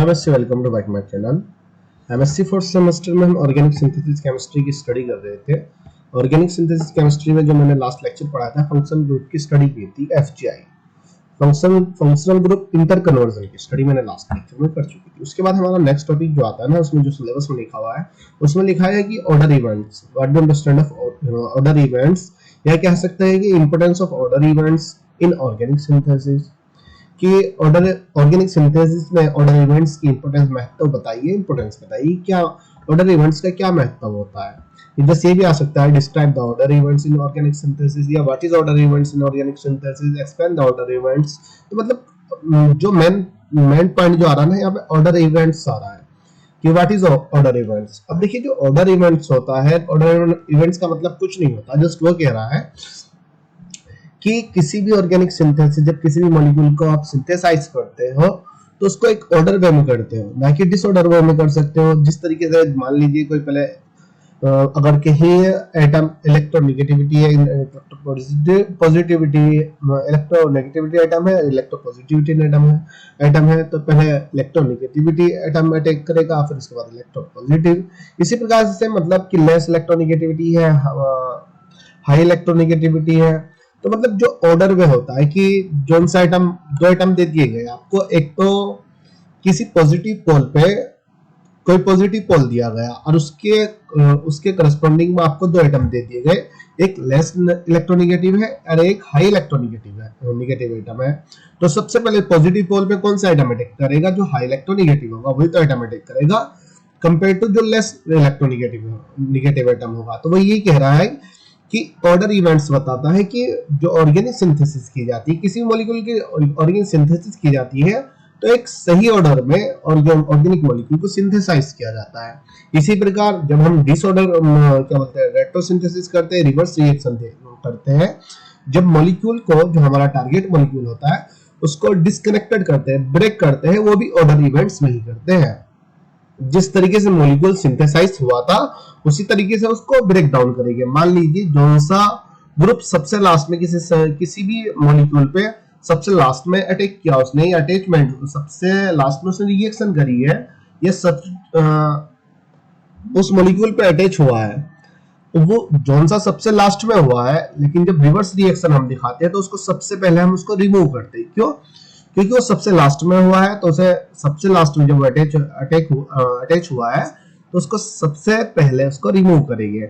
नमस्ते, welcome to back my channel. MSc fourth semester में हम ऑर्गेनिक सिंथेसिस केमिस्ट्री की स्टडी कर रहे थे। ऑर्गेनिक सिंथेसिस केमिस्ट्री में जो मैंने लास्ट लेक्चर पढ़ाया था, फंक्शनल ग्रुप की स्टडी की थी, एफजीआई फंक्शनल ग्रुप इंटर कन्वर्जन की स्टडी मैंने लास्ट लेक्चर में कर चुकी थी। उसके बाद हमारा नेक्स्ट टॉपिक जो आता है ना, उसमें जो सिलेबस में लिखा हुआ है उसमें लिखा है कि order events, what do understand of order events, या कह सकते हैं कि importance of order events in organic synthesis, कि ऑर्डर ऑर्गेनिक सिंथेसिस में ऑर्डर इवेंट्स की इंपोर्टेंस, महत्व बताइए, इंपोर्टेंस बताइए, क्या ऑर्डर इवेंट्स का क्या महत्व होता है। जैसे ये भी आ सकता है, describe the order events in organic synthesis, या what is order events in organic synthesis, explain the order events. तो मतलब जो मेन पॉइंट जो आ रहा है ना, यहाँ पे ऑर्डर इवेंट्स आ रहा है कि व्हाट इज ऑर्डर इवेंट्स। अब देखिए, जो ऑर्डर इवेंट्स होता है, ऑर्डर इवेंट्स का मतलब कुछ नहीं होता, जस्ट वो कह रहा है कि किसी भी ऑर्गेनिक सिंथेसिस, जब किसी भी मॉलिक्यूल को आप सिंथेसाइज करते हो तो उसको एक ऑर्डर वे में करते हो, ना कि डिसऑर्डर वे में कर सकते हो। जिस तरीके से मान लीजिए कोई पहले अगर कहीं एटम इलेक्ट्रोनेगेटिविटी है, पॉजिटिविटी, इलेक्ट्रोनेगेटिविटी एटम है, इलेक्ट्रोपॉजिटिविटी एटम है, तो पहले इलेक्ट्रोनेगेटिविटी एटम अटैक करेगा, फिर उसके बाद इलेक्ट्रोपॉजिटिव। इसी प्रकार से मतलब कि लेस इलेक्ट्रोनेगेटिविटी है, हाई इलेक्ट्रोनेगेटिविटी है। तो मतलब जो ऑर्डर वे होता है कि जोन सा एटम, दो एटम दे दिए गए आपको, एक तो किसी पॉजिटिव पोल पे कोई पॉजिटिव पोल दिया गया और उसके करस्पॉन्डिंग में आपको दो एटम दे दिए गए, एक लेस इलेक्ट्रोनेगेटिव है और एक हाई इलेक्ट्रोनेगेटिव है, नेगेटिव एटम है। तो सबसे पहले पॉजिटिव पोल पे कौन सा एटम अटैक करेगा? जो हाई इलेक्ट्रोनेगेटिव होगा वही तो एटम अटैक करेगा, कंपेयर टू जो लेस इलेक्ट्रोनेगेटिव एटम होगा। तो वो यही कह रहा है कि ऑर्डर इवेंट्स बताता है कि जो ऑर्गेनिक सिंथेसिस की जाती है, किसी मॉलिक्यूल की ऑर्गेनिक सिंथेसिस की जाती है, तो एक सही ऑर्डर में ऑर्गेनिक मॉलिक्यूल को सिंथेसाइज किया जाता है। इसी प्रकार जब हम डिसऑर्डर क्या बोलते हैं, रेट्रोसिंथेसिस करते हैं, रिवर्स रिएक्शन करते हैं, जब मॉलिक्यूल को, जो हमारा टारगेट मॉलिक्यूल होता है, उसको डिस्कनेक्टेड करते हैं, ब्रेक करते हैं, वो भी ऑर्डर इवेंट्स में ही करते हैं। जिस तरीके से मॉलिक्यूल सिंथेसाइज हुआ था उसी तरीके से उसको ब्रेक डाउन करेंगे। मान लीजिए कौन सा ग्रुप सबसे लास्ट में किसी भी मॉलिक्यूल पे सबसे लास्ट में अटैक किया उसने, अटैचमेंट सबसे लास्ट में उसने रिएक्शन करी है, ये सब उस मॉलिक्यूल पे अटैच हुआ है, वो जौन सा सबसे लास्ट में हुआ है, लेकिन जब रिवर्स रिएक्शन हम दिखाते हैं तो उसको सबसे पहले हम उसको रिमूव करते हैं। क्यों? क्योंकि वो सबसे लास्ट में हुआ है, तो उसे सबसे लास्ट में जब अटैच हुआ है तो उसको सबसे पहले उसको रिमूव करेंगे।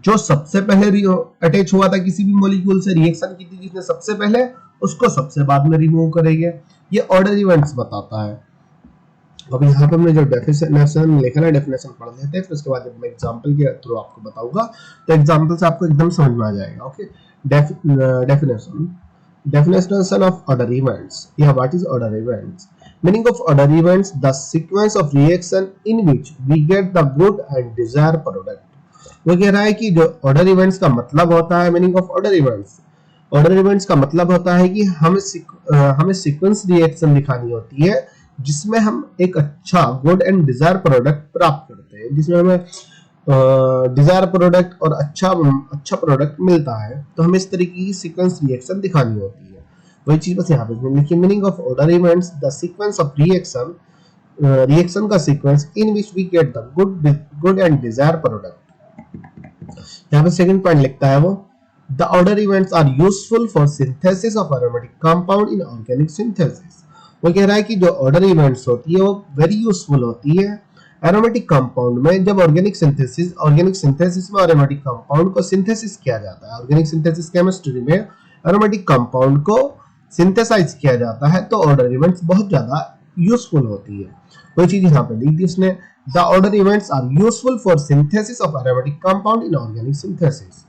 जो सबसे पहले अटैच हुआ था किसी भी मॉलिक्यूल से, रिएक्शन की थी जिसने सबसे पहले, उसको सबसे बाद में रिमूव करेंगे। ये ऑर्डर इवेंट्स बताता है। अब यहाँ पे हमने जो डेफिनेशन लिखा है, डेफिनेशन पढ़ लेते हैं, फिर उसके बाद जब मैं एग्जांपल के थ्रू आपको बताऊंगा तो एग्जांपल से आपको एकदम समझ में आ जाएगा। Okay, definition of order events. Yeah, what is order events? Meaning of order events: the sequence of reaction in which we get the good and desired product. वो कह रहा है कि जो ऑर्डर इवेंट्स का मतलब होता है, मीनिंग ऑफ ऑर्डर इवेंट्स का मतलब होता है कि हमें सीक्वेंस रिएक्शन दिखानी होती है जिसमें हम एक अच्छा, गुड एंड डिजायर प्रोडक्ट प्राप्त करते हैं, जिसमें हमें डिजायर प्रोडक्ट और अच्छा प्रोडक्ट मिलता है। तो हमें इस तरीके की सीक्वेंस रिएक्शन दिखानी होती है। वही चीज बस यहाँ पे लिखी, meaning of order events: the sequence of reaction का sequence in which we get the good and desire product. यहाँ पे सेकंड पॉइंट लिखता है वो, the order events are useful for synthesis of aromatic compound in organic synthesis. वो कह रहा है कि जो ऑर्डर इवेंट्स होती है वो वेरी यूजफुल होती है एरोमेटिक कंपाउंड में। जब ऑर्गेनिक सिंथेसिस में एरोमेटिक कंपाउंड को सिंथेसिस किया जाता है, ऑर्गेनिक सिंथेसिस केमिस्ट्री में एरोमेटिक कंपाउंड को सिंथेसाइज किया जाता है, तो ऑर्डर इवेंट्स बहुत ज्यादा यूजफुल होती है। वही चीज यहाँ पे लिख दी उसने, the order events are useful for synthesis of aromatic compound in organic synthesis.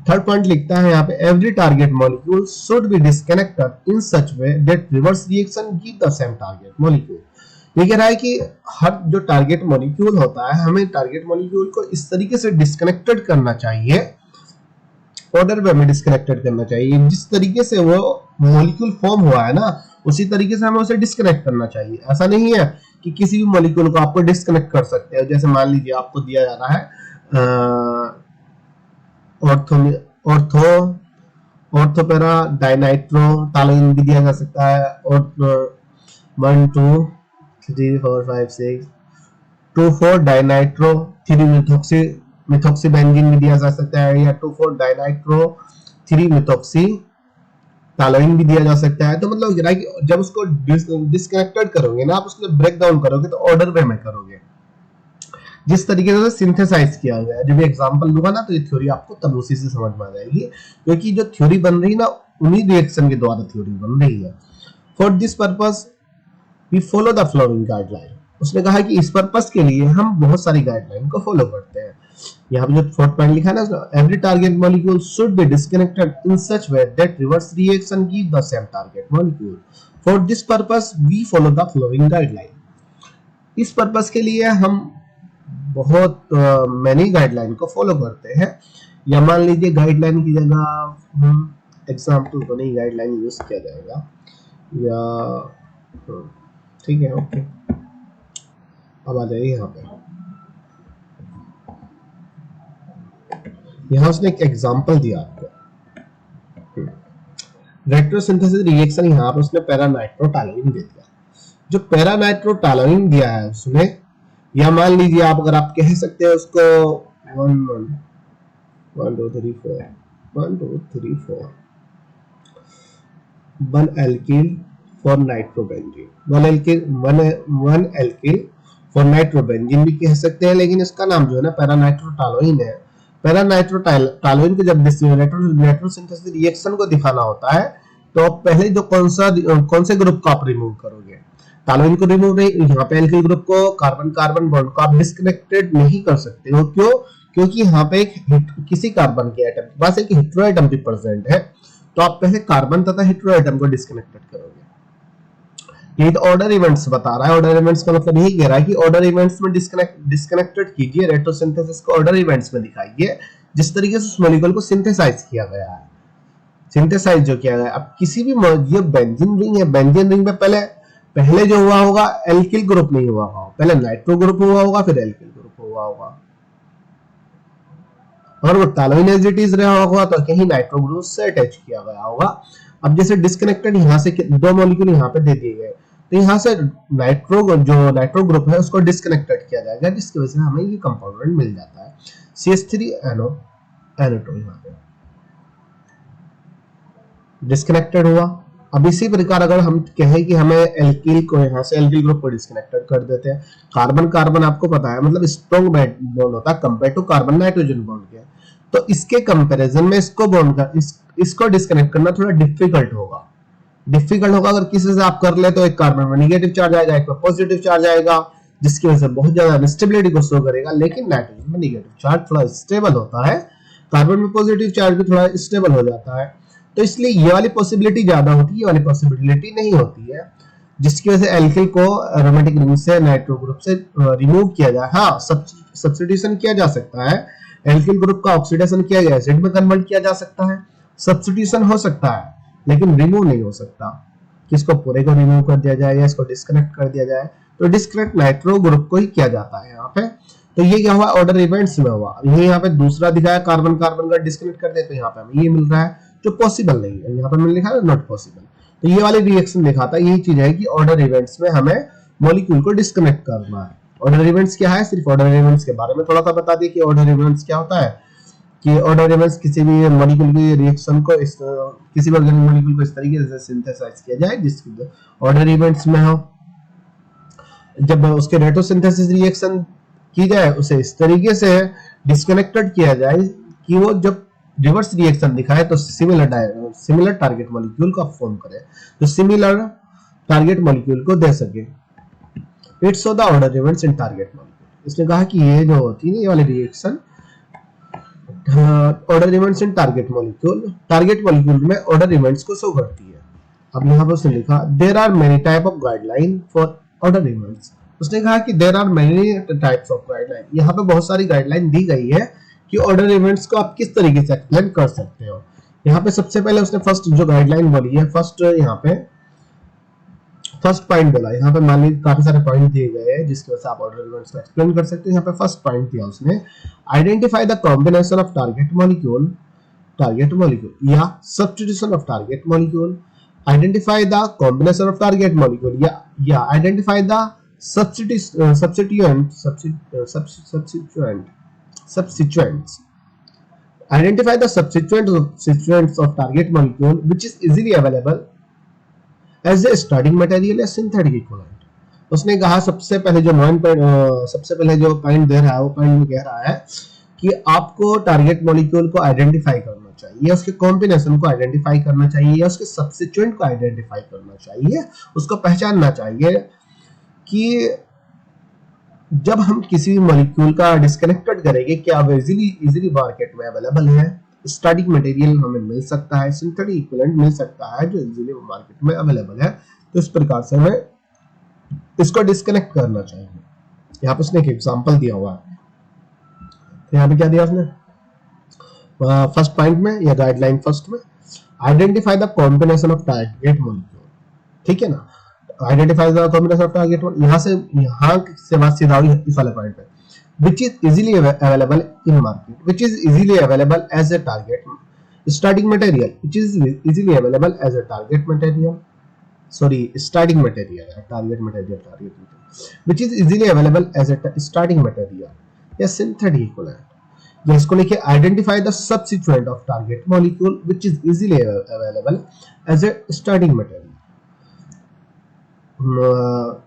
Third point लिखता है यहाँ पे, every target molecule should be disconnected in such way that reverse reaction give the same target molecule. ये कह रहा है कि हर जो टारगेट मॉलिक्यूल होता है, हमें टारगेट मॉलिक्यूल को इस तरीके से डिस्कनेक्टेड करना चाहिए, ऑर्डर वे में डिस्कनेक्टेड करना चाहिए। जिस तरीके से वो मॉलिक्यूल फॉर्म हुआ है ना, उसी तरीके से हमें उसे डिस्कनेक्ट करना चाहिए। ऐसा नहीं है कि किसी भी मॉलिक्यूल को आपको डिस्कनेक्ट कर सकते हो। जैसे मान लीजिए आपको दिया जा रहा है ऑर्थोपेरा डाइनाइट्रो टालोइन भी दिया जा सकता है, और 1 2 3 4 5 6 2 4 डाइनाइट्रो 3 मिथॉक्सी मिथॉक्सीबेंजीन भी दिया जा सकता है, या 2 4 डाइनाइट्रो 3 मिथॉक्सी टॉलुइन भी दिया जा सकता है। तो मतलब ये कि जब उसको डिस्कनेक्टेड करोगे ना आप, उसको ब्रेक डाउन करोगे तो ऑर्डर वे में करोगे, जिस तरीके से सिंथेसाइज किया गया है। जब एग्जांपल दूंगा ना तो ये थ्योरी आपको तब उसी से समझ में आ जाएगी, क्योंकि जो थ्योरी बन रही है ना उन्हीं रिएक्शन के द्वारा थ्योरी बन रही है। For this purpose we follow the following guideline. उसने कहा कि इस पर्पस के लिए हम बहुत सारी गाइडलाइन को फॉलो करते हैं। यहाँ पे जो फोर्थ पॉइंट लिखा है ना, every target molecule should be disconnected in such way that reverse reaction give the same target molecule. For this purpose we follow the following guideline. इस पर्पस के लिए हम बहुत मैनी गाइडलाइन को फॉलो करते हैं। या मान लीजिए गाइडलाइन की जगह एग्जाम्पल तो नहीं, गाइडलाइन यूज किया जाएगा, या ठीक है ओके। अब आ जाइए यहाँ पे, यहाँ उसने एक एग्जाम्पल दिया आपको, रेट्रोसिंथेसिस रिएक्शन। यहाँ पर उसने पैरानाइट्रोटॉलुइन दे दिया। जो पैरानाइट्रोटॉलुइन दिया है उसमें, या मान लीजिए आप अगर आप कह सकते हैं उसको 1 2 3 4 1 2 3 4 1 alkyl for nitrobenzene, 1 alkyl for nitrobenzene भी कह सकते हैं, लेकिन इसका नाम जो है ना पैरानाइट्रोटॉलुइन है। पैरानाइट्रोटॉलुइन को जब रेट्रोसिंथेसिस रिएक्शन को दिखाना होता है तो पहले जो कौन से ग्रुप को आप रिमूव करोगे, टॉलुइन को रिमूव नहीं, यहाँ पे एल्किल ग्रुप को कार्बन कार्बन बॉन्ड को आप डिस्कनेक्टेड नहीं कर सकते हो। क्यों? क्योंकि यहाँ पे किसी कार्बन के एटम के पास एक हेटेरो एटम भी प्रेजेंट है, तो आप पहले कार्बन तथा हेटेरो एटम को डिस्कनेक्टेड करोगे। यही तो ऑर्डर इवेंट्स बता रहा है। ऑर्डर इवेंट्स का मतलब यही कह रहा है कि ऑर्डर इवेंट्स में डिस्कनेक्टेड कीजिए, रेट्रोसिंथेसिस को ऑर्डर इवेंट्स में दिखाइए, जिस तरीके से उस मॉलिक्यूल को सिंथेसाइज किया गया है। सिंथेसाइज जो किया गया, अब किसी भी ये बेंजीन रिंग है, बेंजीन रिंग में पहले जो हुआ होगा एल्किल ग्रुप नहीं हुआ होगा, पहले नाइट्रो ग्रुप हुआ होगा, फिर एल्किल ग्रुप हुआ होगा, और वो टॉलुइन एज इट इज रहा होगा तो कहीं नाइट्रो ग्रुप से अटैच किया गया होगा। अब जैसे डिस्कनेक्टेड यहाँ से दो मॉलिक्यूल यहाँ पे दे दिए गए, तो यहाँ से नाइट्रो ग्रुप है उसको डिस्कनेक्टेड किया जाएगा, जिसकी वजह से हमें ये कंपाउंड मिल जाता है CH3NO NO2 यहाँ पे डिस्कनेक्टेड हुआ। अब इसी प्रकार अगर हम कहें कि हमें एल्किल को यहाँ से एल्किल ग्रुप को डिस्कनेक्टेड कर देते हैं, कार्बन कार्बन आपको पता है मतलब स्ट्रॉन्ग बॉन्ड होता है compare to carbon nitrogen bond के, तो इसके कंपैरिजन में इसको बॉन्ड का इसको डिस्कनेक्ट करना थोड़ा डिफिकल्ट होगा। अगर किसी से आप कर ले तो एक कार्बन में नेगेटिव चार्ज आएगा, एक में पॉजिटिव चार्ज आएगा, जिसकी वजह से बहुत ज्यादा अनस्टेबिलिटी को शो करेगा। लेकिन नाइट्रोजन में नेगेटिव चार्ज थोड़ा स्टेबल होता है, कार्बन में पॉजिटिव चार्ज भी थोड़ा स्टेबल हो जाता है, तो इसलिए ये वाली पॉसिबिलिटी ज्यादा होती है, ये वाली पॉसिबिलिटी नहीं होती है, जिसकी वजह से एल्किल को एरोमेटिक रिंग से नाइट्रो ग्रुप से रिमूव किया जाए। हाँ, सब्स्टिट्यूशन किया जा सकता है, एल्किल ग्रुप का ऑक्सीडेशन किया गया एसिड में कन्वर्ट किया जा सकता है, सब्स्टिट्यूशन हो सकता है, लेकिन रिमूव नहीं हो सकता। किसको पूरे को रिमूव कर दिया जाए या इसको डिस्कनेक्ट कर दिया जाए, तो डिस्कनेक्ट नाइट्रो ग्रुप को ही किया जाता है यहाँ पे। तो ये क्या हुआ, ऑर्डर इवेंट्स में हुआ। ये यहाँ पे दूसरा दिखाया कार्बन कार्बन का डिस्कनेक्ट कर दे, तो यहाँ पे हमें ये मिल रहा है जो पॉसिबल नहीं है, यहाँ पे मैंने लिखा है नॉट पॉसिबल। तो ये वाली रिएक्शन दिखाता है, यही चीज है कि ऑर्डर इवेंट्स में हमें मॉलिक्यूल को डिस्कनेक्ट करना है। ऑर्डर इवेंट्स क्या है, सिर्फ ऑर्डर इवेंट्स के बारे में थोड़ा सा बता दिए कि ऑर्डर इवेंट्स क्या होता है, कि ऑर्डर इवेंट्स किसी भी मॉलिक्यूल की रिएक्शन को किसी भी ऑर्गेनिक मॉलिक्यूल को इस तरीके से सिंथेसाइज किया जाए जिसकी ऑर्डर इवेंट्स में हो। जब उसके रेट्रोसिंथेसिस रिएक्शन की जाए उसे इस तरीके से डिस्कनेक्टेड किया जाए कि वो जब रिवर्स रिएक्शन दिखाए तो सिमिलर टारगेट मॉलिक्यूल का फॉर्म करे, तो सिमिलर टारगेट मॉलिक्यूल को दे सके। It's so the order events in target molecule. इसने कहा कि ये जो होती है ये वाली reaction order events in target molecule में ऑर्डर इवेंट्स को शो करती है। अब यहाँ पर उसने लिखा there are many type of guideline for order events. उसने कहा कि there are many types of guideline, यहाँ पे बहुत सारी गाइडलाइन दी गई है कि ऑर्डर इवेंट्स को आप किस तरीके से एक्सप्लेन कर सकते हो। यहाँ पे सबसे पहले उसने फर्स्ट जो गाइडलाइन बोली है, फर्स्ट पॉइंट बोला। यहाँ पे मान लीजिए काफी सारे पॉइंट दिए गए हैं जिसकी वजह से आप ऑर्डर इवेंट्स को एक्सप्लेन कर सकते हैं। यहाँ पे फर्स्ट पॉइंट दिया उसने, identify the combination of target molecule या substitution of target molecule, identify the combination of target molecule या identify the substituents. Identify the substituents of target molecule which is easily available as a starting material या synthetic equivalent. उसने कहा सबसे पहले जो point दे रहा है वो पॉइंट में कह रहा है कि आपको टारगेट मॉलिक्यूल को आइडेंटिफाई करना चाहिए, उसके कॉम्बिनेशन को आइडेंटिफाई करना चाहिए या उसके सब्स्टिट्यूएंट को आइडेंटिफाई करना चाहिए, उसको पहचानना चाहिए कि जब हम किसी मॉलिक्यूल का डिस्कनेक्टेड करेंगे क्या वो इजीली मार्केट में अवेलेबल है, स्टार्टिंग मटेरियल हमें मिल सकता है, सिंथेटिक इक्विवेलेंट मिल सकता है जो इजीली मार्केट में अवेलेबल है, तो इस प्रकार से हमें इसको डिस्कनेक्ट करना चाहिए। यहाँ पे उसने एक एग्जांपल दिया हुआ है, तो यहाँ पे क्या दिया उसने फर्स्ट पॉइंट में या गाइडलाइन फर्स्ट में, identify the combination of target molecule, ठीक है ना, identify the combination of target, यहाँ से बात सीधा हुई इस वाले पॉइंट पे, which is easily available in market, which is easily available as a target starting material, which is easily available as a target material, sorry starting material, which is easily available as a starting material या synthetic equivalent. या इसको लिखिए identify the substituent of target molecule which is easily available as a starting material.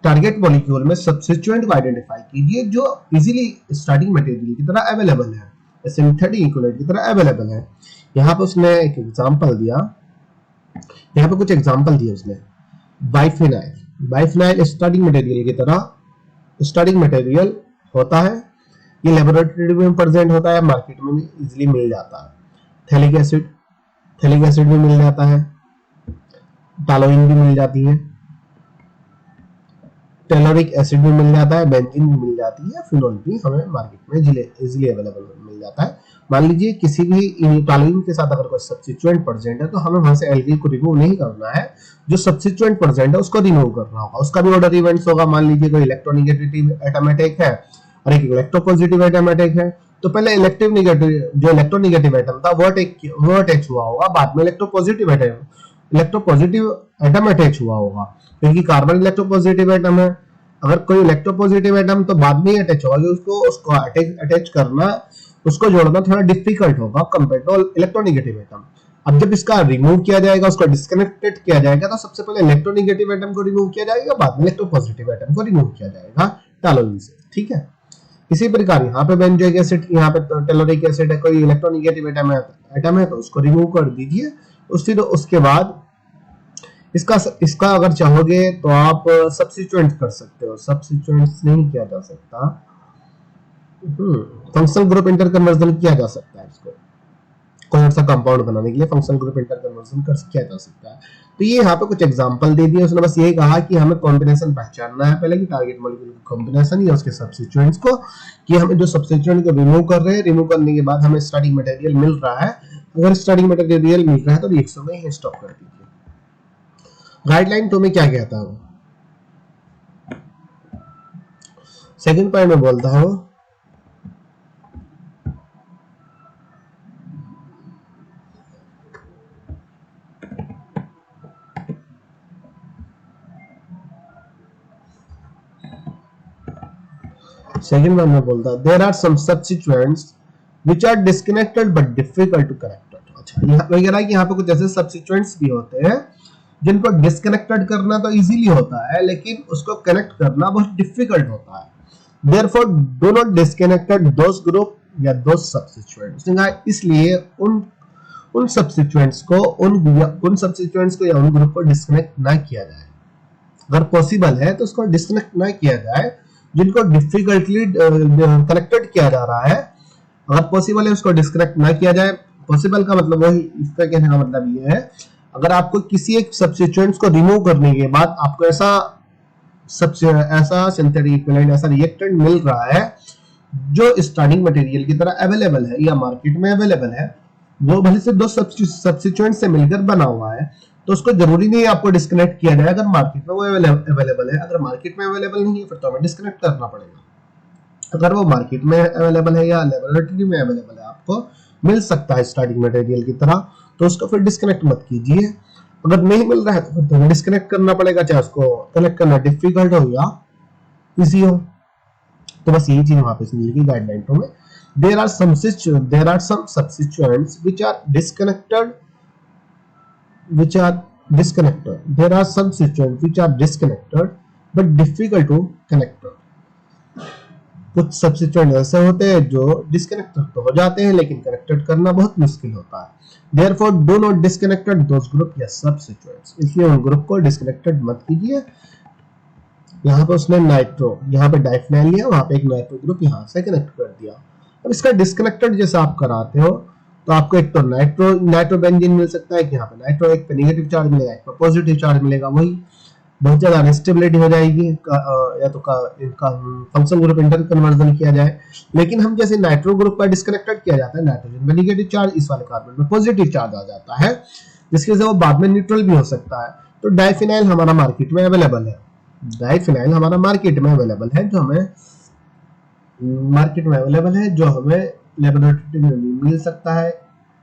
Target molecule में substituent को identify कीजिए जो easily starting material की तरह अवेलेबल है, सिंथेटिक इक्विवेलेंट की तरह अवेलेबल है। यहाँ पे उसने एक एग्जांपल दिया, यहाँ पे कुछ एग्जांपल दिए उसने, बाइफिनाइल स्टार्टिंग मटेरियल की तरह स्टार्टिंग मटेरियल होता है, ये लेबोरेटरी में प्रेजेंट होता है, मार्केट में भी इजीली मिल जाता है। थैलिक एसिड भी मिल जाता है, टालोइन भी मिल जाती है, टेलोरिक एसिड भी मिल जाता है, बेंजीन भी मिल जाती है, फिनोल भी हमें मार्केट में इजीली अवेलेबल मिल जाता है। मान लीजिए किसी भी टालोइन के साथ अगर कोई सब्स्टिट्यूएंट प्रेजेंट है तो हमें वहां से एल्किल को रिमूव नहीं करना है, जो सब्स्टिट्यूएंट प्रेजेंट है उसको रिमूव करना होगा, उसका भी ऑर्डर इवेंट्स होगा। मान लीजिए कोई इलेक्ट्रोनेगेटिव एटमेटिक है और एक इलेक्ट्रोपॉजिटिव एटमेटिक है, तो पहले इलेक्ट्रोनेगेटिव एटम था वो अटैच हुआ होगा, बाद में इलेक्ट्रोपॉजिटिव एटम अटैच हुआ होगा, क्योंकि कार्बन इलेक्ट्रोपॉजिटिव एटम है। अगर कोई इलेक्ट्रोपॉजिटिव एटम तो बाद में ही अटैच होगा, उसको अटैच करना, उसको जोड़ना थोड़ा डिफिकल्ट होगा कंपेयर टू इलेक्ट्रोनेगेटिव एटम। अब जब इसका रिमूव किया जाएगा, उसको डिस्कनेक्टेड किया जाएगा, तो सबसे पहले इलेक्ट्रोनेगेटिव एटम को रिमूव किया जाएगा, बाद में इलेक्ट्रोपॉजिटिव एटम को रिमूव किया जाएगा टालोइन से, ठीक है। इसी प्रकार यहाँ पे बेंजोइक एसिड, यहाँ पे टेलोरिक एसिड है, कोई इलेक्ट्रोनेगेटिव एटम है तो उसको रिमूव कर दीजिए। उसके बाद इसका अगर चाहोगे तो आप सब्स्टिट्यूएंट कर सकते हो, सब्स्टिट्यूएंट नहीं किया जा सकता, फंक्शनल ग्रुप इंटर कन्वर्जन किया जा सकता है, इसको कौन सा कंपाउंड बनाने के लिए फंक्शनल ग्रुप इंटर कन्वर्जन किया जा सकता है। तो ये यहाँ पे कुछ एग्जांपल दे दिए उसने, बस यही कहा कि हमें कॉम्बिनेशन पहचानना है पहले कि टारगेट मॉलिक्यूल की कॉम्बिनेशन या उसके सब्स्टिट्यूएंट्स को, कि हमें जो सब्स्टिट्यूएंट को रिमूव कर रहे हैं, रिमूव करने के बाद हमें स्टार्टिंग मटेरियल मिल रहा है, अगर स्टार्टिंग मटेरियल मिल रहा है तो रिएक्शन में ही स्टॉप कर दीजिए। गाइडलाइन 2 में क्या कहता है, सेकंड पॉइंट में बोलता है सेकंड वन में बोलता है there are some substituents which are disconnected but difficult to connect. अच्छा, यहाँ पे कह रहा है कि यहाँ पे कुछ ऐसे सब्स्टिट्यूएंट्स भी होते हैं जिनको डिस्कनेक्टेड करना तो इजीली होता है, लेकिन उसको कनेक्ट करना बहुत डिफिकल्ट होता है। Therefore, do not disconnect those group या those substituents। इसलिए उन सब्स्टिट्यूएंट्स को या उन ग्रुप को डिस्कनेक्ट ना किया जाए। अगर पॉसिबल है तो उसको डिस्कनेक्ट ना किया जाए जिनको डिफिकल्टली कनेक्टेड किया जा रहा है। अगर पॉसिबल है उसको डिस्कनेक्ट ना किया जाए। पॉसिबल का मतलब वही, इसका कहने का मतलब ये है, अगर आपको किसी एक सब्स्टिट्यूएंट्स को रिमूव करने के बाद आपको ऐसा सिंथेटिक इक्विवेलेंट, ऐसा रिएक्टेंट मिल रहा है जो स्टार्टिंग मटेरियल की तरह अवेलेबल है या मार्केट में अवेलेबल है, वो भले से दो सब्स्टिट्यूएंट से मिलकर बना हुआ है, तो उसको जरूरी नहीं है आपको डिस्कनेक्ट किया जाए अगर मार्केट में वो अवेलेबल है। अगर मार्केट में अवेलेबल नहीं है फिर तो हमें डिस्कनेक्ट करना पड़ेगा। अगर वो मार्केट में अवेलेबल है या लेबोरेटरी में अवेलेबल है, आपको मिल सकता है स्टार्टिंग मटेरियल की तरह, तो उसको फिर डिस्कनेक्ट मत कीजिए। अगर नहीं मिल रहा है तो फिर तुम्हें डिस्कनेक्ट करना पड़ेगा, चाहे उसको कनेक्ट करना डिफिकल्ट हो या इजी हो। तो बस यही चीज वहां पे मिलेगी गाइडलाइन 2 में। There are some substituents which are disconnected. There are some substituents which are disconnected but difficult to connect. कुछ सब्स्टिट्यूएंट ऐसे होते हैं जो डिस्कनेक्टेड तो हो जाते हैं लेकिन कनेक्टेड करना बहुत मुश्किल होता है। Therefore, do not disconnected those group या substituents. इसलिए उन ग्रुप को डिस्कनेक्टेड मत कीजिए। यहाँ पे उसने नाइट्रो, यहाँ पे डाइफेनाइल लिया, वहां पे एक नाइट्रो ग्रुप यहाँ से कनेक्ट कर दिया। अब इसका डिस्कनेक्टेड जैसे आप कराते हो तो आपको एक तो नाइट्रो बेंजीन मिल सकता है कि यहाँ पे नाइट्रो एक पे नेगेटिव चार्ज मिलेगा, एक पे पॉजिटिव चार्ज मिलेगा, वही बहुत ज्यादा अनस्टेबिलिटी हो जाएगी, या तो इनका फंक्शनल ग्रुप इंटर कन्वर्जन किया जाए। लेकिन हम जैसे नाइट्रो ग्रुप का डिस्कनेक्टेड किया जाता है, नाइट्रोजन में नेगेटिव चार्ज, इस वाले कार्बन में पॉजिटिव चार्ज आ जाता है, जिसकी वजह से वो बाद में न्यूट्रल भी हो सकता है। तो डाइफेनाइल हमारा मार्केट में अवेलेबल है, डाइफेनाइल हमारा मार्केट में अवेलेबल है, जो हमें लेबोरेटरी में मिल सकता है,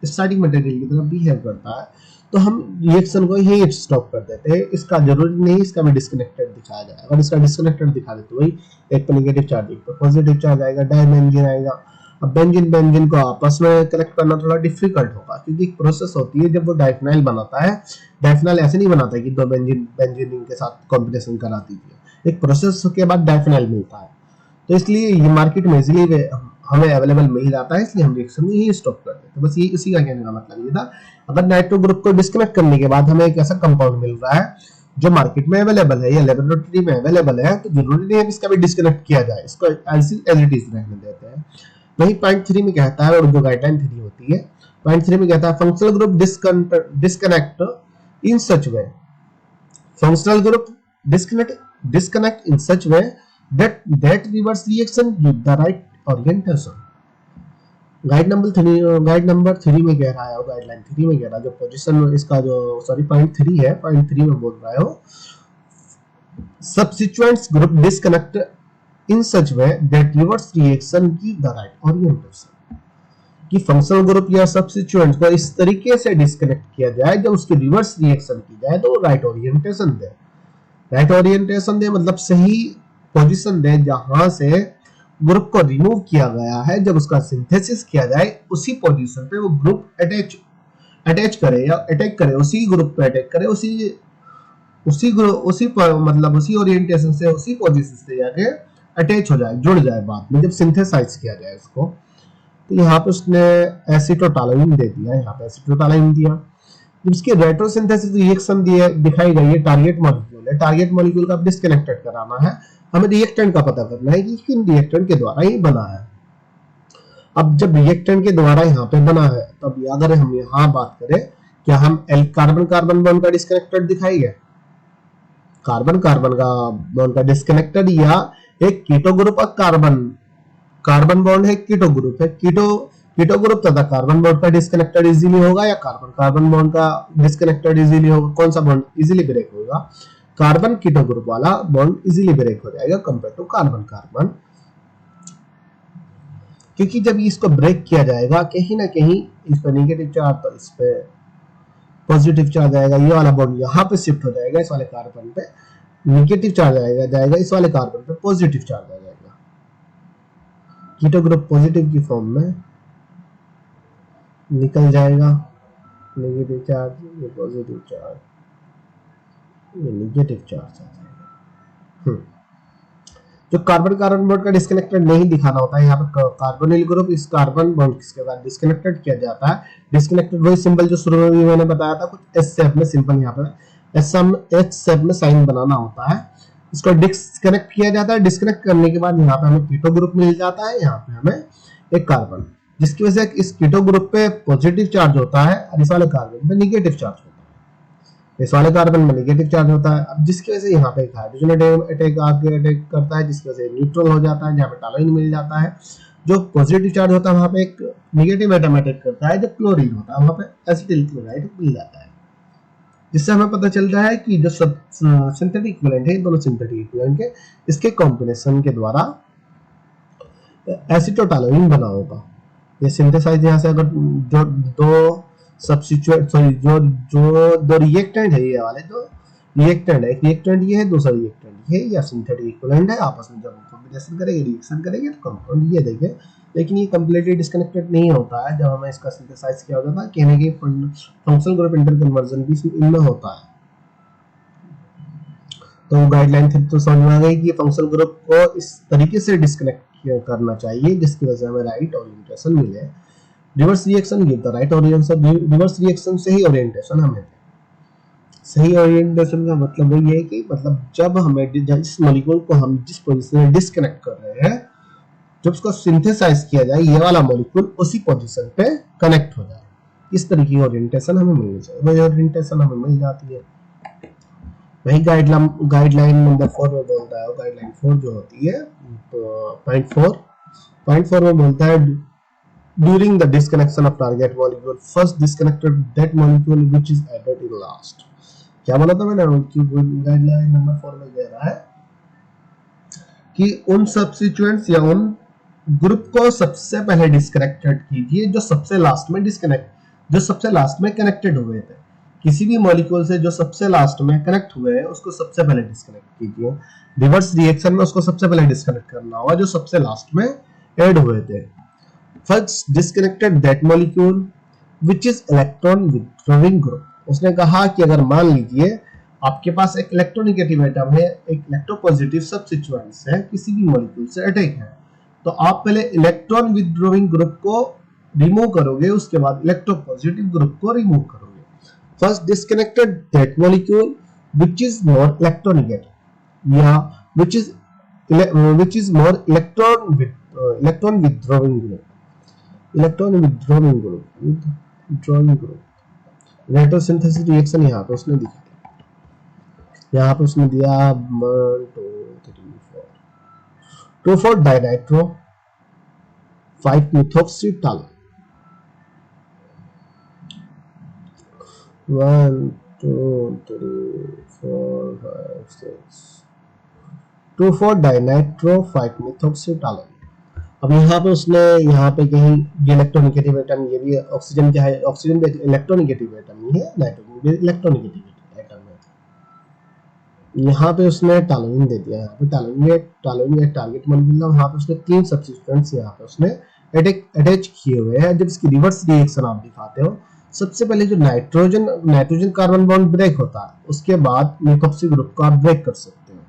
स्टार्टिंग मटेरियल की तरह बिहेव करता है। तो हम रिएक्शन को यही स्टॉप कर देते हैं। इसका जरूरी नहीं इसका भी डिस्कनेक्टेड दिखाया जाए। अगर इसका डिस्कनेक्टेड दिखा देते वही एक पे नेगेटिव चार्ज, एक पे पॉजिटिव चार्ज आएगा, डाइबेंजीन आएगा। अब बेंजीन को आपस में कनेक्ट करना थोड़ा डिफिकल्ट होगा, क्योंकि एक प्रोसेस होती है जब वो डाइफेनाइल बनाता है। डाइफेनाइल ऐसे नहीं बनाता कि दो बेंजीन के साथ कॉम्बिनेशन करा दीजिए, एक प्रोसेस के बाद डाइफेनाइल मिलता है। तो इसलिए ये मार्केट में इजीली हमें अवेलेबल मिल जाता है, इसलिए हम रिएक्शन में यही स्टॉप कर देते हैं। बस ये इसी का कहने का मतलब ये था। अगर नाइट्रो ग्रुप को डिस्कनेक्ट करने के बाद हमें एक ऐसा कंपाउंड मिल रहा है जो मार्केट में अवेलेबल है या लेबोरेटरी में अवेलेबल है, तो जरूरी नहीं है इसका भी डिस्कनेक्ट किया जाए, इसको एज इट इज रहने देते हैं। वही पॉइंट 3 में कहता है, और जो गाइडलाइन 3 होती है, पॉइंट 3 में कहता है functional group disconnect in such way, functional group disconnect in such way that reverse reaction give the right orientation. Guide number 3 में कह रहा है, गाइडलाइन 3 में कह रहा है, जो पोजीशन इसका जो पॉइंट 3 है, पॉइंट 3 में बोल रहा है वो substituents group disconnect in such way that reverse reaction give the right orientation. कि फंक्शनल ग्रुप या सब्स्टिट्यूएंट को इस तरीके से डिस्कनेक्ट किया जाए जब उसकी रिवर्स रिएक्शन की जाए तो राइट ओरिएंटेशन दे। राइट ओरिएंटेशन दे मतलब सही पोजीशन दे जहां से ग्रुप को रिमूव किया गया है, जब उसका सिंथेसिस किया जाए उसी पोजीशन पे वो ग्रुप अटैच करे या अटैक करे, उसी ग्रुप पे अटैक करे, उसी ओरिएंटेशन से, उसी पोजीशन से जाके अटैच हो जाए, जुड़ जाए बाद में जब सिंथेसाइज किया जाए उसको। तो यहाँ पे उसने एसिटोटालाइन दे दिया, यहाँ पे एसिटोटालाइन दिया। इसकी रेट्रोसिंथेसिस रिएक्शन दिखाई गई है, टारगेट मॉलिक्यूल है, टारगेट मॉलिक्यूल का डिस्कनेक्टेड कराना है, हमें रिएक्टेंट का पता करना है कि किन रिएक्टेंट के द्वारा ये बना है। अब जब रिएक्टेंट के द्वारा यहाँ पे बना है, तब अगर हम यहाँ बात करें, क्या हम कार्बन कार्बन बॉन्ड का डिस्कनेक्टेड दिखाएंगे, कार्बन कार्बन का बॉन्ड का डिस्कनेक्टेड, या एक कीटो ग्रुप और कार्बन बॉन्ड है, कीटो ग्रुप है, कीटो ग्रुप तथा कार्बन बॉन्ड का डिस्कनेक्टेड इजीली होगा या कार्बन कार्बन बॉन्ड का डिस्कनेक्टेड इजीली होगा? कौन सा बॉन्ड इजीली ब्रेक होगा? कार्बन कीटो ग्रुप वाला बॉन्ड इजीली ब्रेक हो जाएगा कंपेयर टू कार्बन कार्बन, क्योंकि जब इसको ब्रेक किया जाएगा कहीं ना कहीं इस पर नेगेटिव चार्ज तो इस पे पॉजिटिव चार्ज आएगा, ये वाला बॉन्ड यहाँ पे शिफ्ट हो जाएगा, इस वाले कार्बन पे नेगेटिव चार्ज जाएगा, इस वाले कार्बन पे पॉजिटिव चार्ज आ जाएगा। कीटो ग्रुप पॉजिटिव की फॉर्म में निकल जाएगा, नेगेटिव चार्ज, ये पॉजिटिव चार्ज, ये नेगेटिव चार्ज आ जाएगा। जो कार्बन कार्बन बॉन्ड का डिस्कनेक्टेड नहीं दिखाना होता है, यहाँ पे कार्बोनिल ग्रुप इस कार्बन बॉन्ड के बाद डिस्कनेक्टेड किया जाता है। डिस्कनेक्टेड वही सिंबल जो शुरू में भी मैंने बताया था, कुछ एस शेप में सिंपल यहाँ पे एच शेप में साइन बनाना होता है, इसको डिस्कनेक्ट किया जाता है। डिस्कनेक्ट करने के बाद यहाँ पे हमें कीटो ग्रुप मिल जाता है, यहाँ पे हमें एक कार्बन, जिसकी वजह से इस कीटो ग्रुप पे पॉजिटिव चार्ज होता है और इस वाले कार्बन पे नेगेटिव चार्ज होता है, इस वाले कार्बन में नेगेटिव चार्ज होता है। अब जिसकी वजह से यहाँ पे एक हाइड्रोजन अटैक करता है, जिसकी वजह से न्यूट्रल हो जाता है, जहाँ पे टालोइन मिल जाता है। जो पॉजिटिव चार्ज होता है वहां पे एक नेगेटिव एटम अटैक करता है, जब क्लोरीन होता है वहां पे एसिटिल क्लोराइड मिल जाता है, जिससे हमें पता चलता है कि जो सब सिंथेटिक इक्विवेलेंट है, दोनों सिंथेटिक इक्विवेलेंट के इसके कॉम्बिनेशन के द्वारा एसिटोटालोइन बना होगा। ये सिंथेसाइज यहाँ से अगर जो दो सब्स्टिट्यूएंट जो दो रिएक्टेंट है, ये वाले दो रिएक्टेंट है, एक रिएक्टेंट ये है, दूसरा रिएक्टेंट है या सिंथेटिक इक्विवेलेंट है, आपस में जब कॉम्बिनेशन करेंगे रिएक्शन करेंगे तो कंपाउंड ये देंगे। लेकिन ये कंप्लीटली डिस्कनेक्टेड नहीं होता है। जब हमें इसका सिंथेसाइज किया होता था कहने की फंक्शनल ग्रुप इंटर कन्वर्जन भी इनमें होता है। तो गाइडलाइन थी तो समझ में आ गई कि फंक्शनल ग्रुप को इस तरीके से डिस्कनेक्ट करना चाहिए जिसकी वजह से हमें राइट ओरिएंटेशन मिले। Reverse reaction give the right orientation. Reverse reaction से ही ओरिएंटेशन हमें सही ओरिएंटेशन का मतलब वही है कि मतलब जब हमें जिस मॉलिक्यूल को हम जिस पोजीशन में डिस्कनेक्ट कर रहे हैं जब उसको सिंथेसाइज किया जाए ये वाला मॉलिक्यूल उसी पोजीशन पे कनेक्ट हो जाए, इस तरह की ओरिएंटेशन हमें मिलनी चाहिए। वही ओरिएंटेशन हमें मिल जाती है। वही गाइडलाइन नंबर 4 में बोलता है। गाइडलाइन 4 जो होती है पॉइंट 4 में बोलता है during the disconnection of target molecule first disconnected that molecule which is added in last. क्या बोला था मैंने कि गाइडलाइन नंबर 4 में कह रहा है कि उन सब्स्टिट्यूएंट्स या उन ग्रुप को सबसे पहले डिस्कनेक्टेड कीजिए जो सबसे लास्ट में कनेक्टेड हुए थे। किसी भी मॉलिक्यूल से जो सबसे लास्ट में कनेक्ट हुए हैं उसको सबसे पहले डिस्कनेक्ट कीजिए। रिवर्स रिएक्शन में उसको सबसे पहले डिस्कनेक्ट करना होगा जो सबसे लास्ट में ऐड हुए थे। First disconnected that molecule which is electron withdrawing group. उसने कहा कि अगर मान लीजिए आपके पास एक इलेक्ट्रोनेगेटिव एटम है, एक इलेक्ट्रोपॉजिटिव सब्स्टिट्यूएंट्स है, किसी भी मॉलिक्यूल से अटैक है, तो आप पहले इलेक्ट्रॉन विथड्रॉइंग ग्रुप को रिमूव करोगे, उसके बाद इलेक्ट्रोपॉजिटिव ग्रुप को रिमूव करोगे। First disconnected that molecule which is more electronegative या which is more electron withdrawing group. Retrosynthesis reaction यहाँ पे उसने दिया, यहाँ पे उसने दिया 1 2 3 4 2 4 डाइनाइट्रो 5 मिथॉक्सीटालोन 1 2 3 4 5 6 2 4 डाइनाइट्रो 5 मिथॉक्सीटालोन। अब यहाँ पे उसने यहाँ पे कहीं ये इलेक्ट्रोनेगेटिव एटम, ये भी ऑक्सीजन क्या है, ऑक्सीजन भी इलेक्ट्रोनेगेटिव एटम ही है, नाइट्रोजन भी इलेक्ट्रोनेगेटिव एटम है। यहाँ पे उसने टालोइन दे दिया। यहाँ पे टालोइन एक टारगेट मॉलिक्यूल है, वहाँ पे उसने 3 सब्स्टिट्यूएंट्स यहाँ पे उसने अटैच किए हुए हैं। जब इसकी रिवर्स रिएक्शन आप दिखाते हो, सबसे पहले जो नाइट्रोजन कार्बन बॉन्ड ब्रेक होता है, उसके बाद मिथॉक्सी ग्रुप को आप ब्रेक कर सकते हो।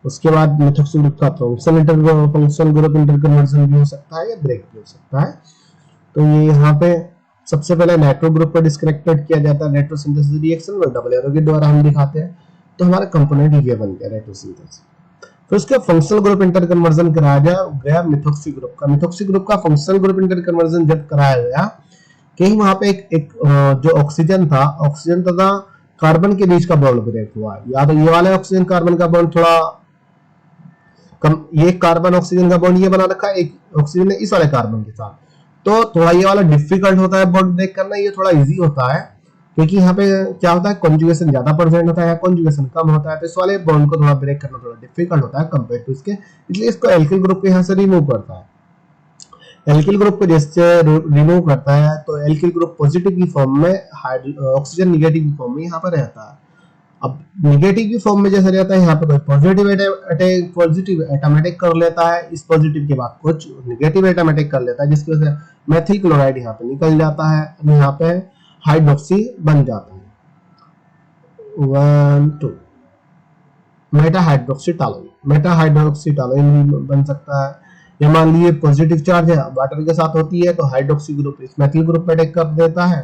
उसके बाद मिथॉक्सी ग्रुप का फंक्शनल ग्रुप इंटर कन्वर्जन भी हो सकता है या ब्रेक भी हो सकता है। तो ये यहाँ पे सबसे पहले नाइट्रो ग्रुप पर डिस्कनेक्टेड किया जाता है रेट्रोसिंथेसिस रिएक्शन में, डबल एरो के द्वारा हम दिखाते हैं। तो हमारा कंपोनेंट ये बन गया रेट्रोसिंथेसिस। फिर उसका फंक्शनल ग्रुप इंटर कन्वर्जन कराया गया मिथॉक्सी ग्रुप का फंक्शनल ग्रुप इंटर कन्वर्जन जब कराया गया कहीं वहां पे एक जो ऑक्सीजन तथा कार्बन के बीच का बॉन्ड ब्रेक हुआ। या तो ये वाला ऑक्सीजन कार्बन का बॉन्ड थोड़ा कम, ये कार्बन ऑक्सीजन का बॉन्ड ये बना रखा है, एक ऑक्सीजन ने इस वाले कार्बन के साथ, तो थोड़ा ये वाला डिफिकल्ट होता है बॉन्ड ब्रेक करना, ये थोड़ा इजी होता है क्योंकि यहाँ पे क्या होता है कॉन्जुगेशन ज्यादा प्रेजेंट होता है, कॉन्जुगेशन कम होता है, तो इस वाले बॉन्ड को थोड़ा ब्रेक करना थोड़ा डिफिकल्ट होता है कंपेयर टू इसके, इसलिए इसको एल्किल ग्रुप के यहाँ से रिमूव करता है। एल्किल ग्रुप को जैसे रिमूव करता है तो एल्किल ग्रुप पॉजिटिव की फॉर्म में, ऑक्सीजन निगेटिव की फॉर्म में यहाँ पर रहता है। अब निगेटिव की फॉर्म में जैसे रहता है यहाँ पे कोई पॉजिटिव एटम अटैक कर लेता है, इस पॉजिटिव के बाद कुछ निगेटिव एटम अटैक कर लेता है जिसकी वजह से मेथिल क्लोराइड यहाँ पे निकल जाता है, यहाँ पे हाइड्रोक्सी बन जाता है 1 2 मेटा हाइड्रोक्सीटालोइन बन सकता है। या मान लीजिए पॉजिटिव चार्ज है वाटर के साथ होती है तो हाइड्रोक्सी ग्रुप इस मेथिल ग्रुप पे अटैक कर देता है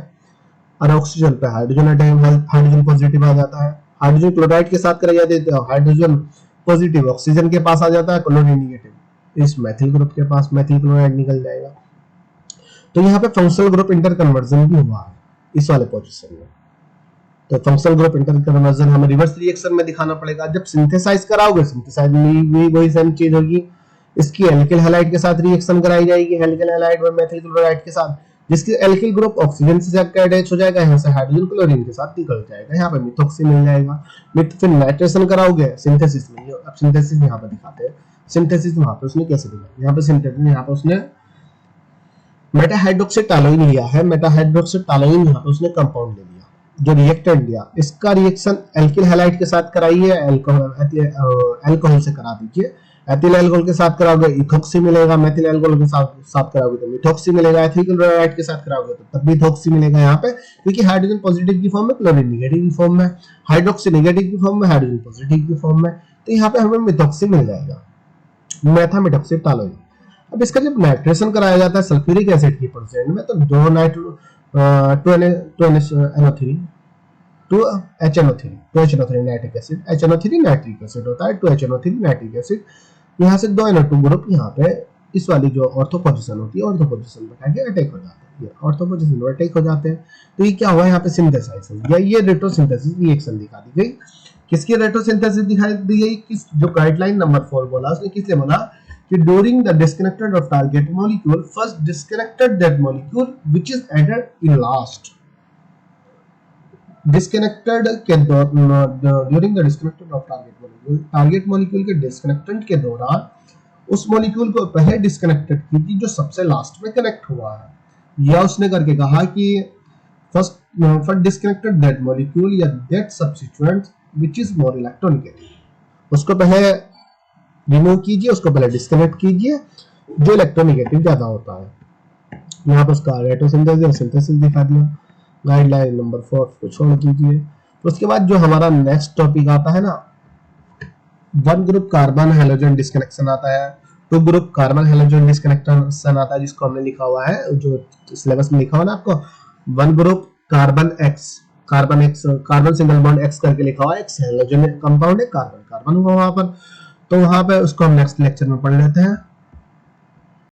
और ऑक्सीजन पे हाइड्रोजन पॉजिटिव आ जाता है। हाइड्रोजन क्लोराइड के साथ कराया जाता है, हाइड्रोजन पॉजिटिव ऑक्सीजन के पास आ जाता है, क्लोरीन नेगेटिव इस मेथिल ग्रुप के पास, मेथिल क्लोराइड निकल जाएगा। तो यहाँ पे फंक्शनल ग्रुप इंटर कन्वर्जन भी हुआ है इस वाले पोजीशन में। तो फंक्शनल ग्रुप इंटर कन्वर्जन हमें रिवर्स रिएक्शन में दिखाना पड़ेगा। जब सिंथेसाइज कराओगे, सिंथेसाइज में भी वही सेम चीज होगी, इसकी एल्किल हैलाइड के साथ रिएक्शन कराई जाएगी, एल्किल हैलाइड और मेथिल क्लोराइड के साथ, जिसकी एल्किल ग्रुप ऑक्सीजन से जाकर अटैच हो जाएगा, यहाँ से हाइड्रोजन क्लोरीन के साथ निकल जाएगा, यहाँ पे मिथॉक्सी मिल जाएगा। फिर नाइट्रेशन कराओगे सिंथेसिस में, अब सिंथेसिस यहाँ पे दिखाते हैं, सिंथेसिस वहां पे उसने कैसे दिखाया, यहाँ पे सिंथेसिस यहाँ पे उसने मेटा हाइड्रोक्सीटालोइन लिया है, मेटा हाइड्रोक्सीटालोइन यहाँ पे उसने कंपाउंड ले लिया, जो रिएक्टेंट दिया इसका रिएक्शन एल्किल हैलाइड के साथ कराइए, अल्कोहल से करा दीजिए। एथिल अल्कोहल के साथ कराओगे इथोक्सी मिलेगा, मेथिल अल्कोहल के साथ कराओगे तो मिथोक्सी मिलेगा, एथिल क्लोराइड के साथ कराओगे तो तब मिथोक्सी मिलेगा यहाँ पे, क्योंकि हाइड्रोजन पॉजिटिव की फॉर्म में, क्लोरीन नेगेटिव की फॉर्म में, हाइड्रोक्सी नेगेटिव की फॉर्म में, हाइड्रोजन पॉजिटिव की फॉर्म में, तो यहाँ पे हमें मिथोक्सी मिल जाएगा, मेथामिथोक्सी टालोइन। अब इसका जब नाइट्रेशन कराया जाता है सल्फ्यूरिक एसिड की परसेंट में, तो दो nitro 2NO3 2HNO3 nitric acid, HNO3 nitric acid होता है, 2HNO3 नाइट्रिक एसिड, यहाँ से 2 NO2 ग्रुप यहाँ पे इस वाली जो ऑर्थो पोजीशन होती है, ऑर्थो पोजीशन पे आके अटैक हो जाते हैं, ये ऑर्थो पोजीशन पे अटैक हो जाते हैं। तो ये क्या हुआ यहाँ पे सिंथेसाइसिस या ये रेट्रोसिंथेसिस रिएक्शन दिखा दी गई। किसकी रेट्रोसिंथेसिस दिखाई दी गई, किस जो गाइडलाइन नंबर 4 बोला उसने किससे बोला कि during the disconnected of target molecule first disconnected that molecule which is added in last. Disconnected के during the disconnected of target molecule के डिस्कनेक्टेड के दौरान उस मॉलिक्यूल को पहले डिस्कनेक्टेड कीजिए जो सबसे लास्ट में कनेक्ट हुआ है, या उसने करके कहा कि फर्स्ट डिस्कनेक्टेड दैट मॉलिक्यूल या that substituent which is more electronegative, उसको पहले रिमूव कीजिए, उसको पहले डिस्कनेक्ट कीजिए जो इलेक्ट्रोनेगेटिव ज्यादा होता है। यहाँ पर उसका रेट्रोसिंथेसिस और सिंथेसिस दिखा दिया। गाइडलाइन नंबर 4 को छोड़ दीजिए। तो उसके बाद जो हमारा नेक्स्ट टॉपिक आता है ना, 1 ग्रुप कार्बन हैलोजन डिस्कनेक्शन आता है, 2 ग्रुप कार्बन हैलोजन डिस्कनेक्शन आता है, जिसको हमने लिखा हुआ है जो सिलेबस में लिखा हुआ ना आपको, 1 group carbon single bond x करके लिखा हुआ है, एक्स हैलोजन कंपाउंड है, कार्बन हुआ वहां पर, तो वहां पे उसको हम नेक्स्ट लेक्चर में पढ़ लेते हैं।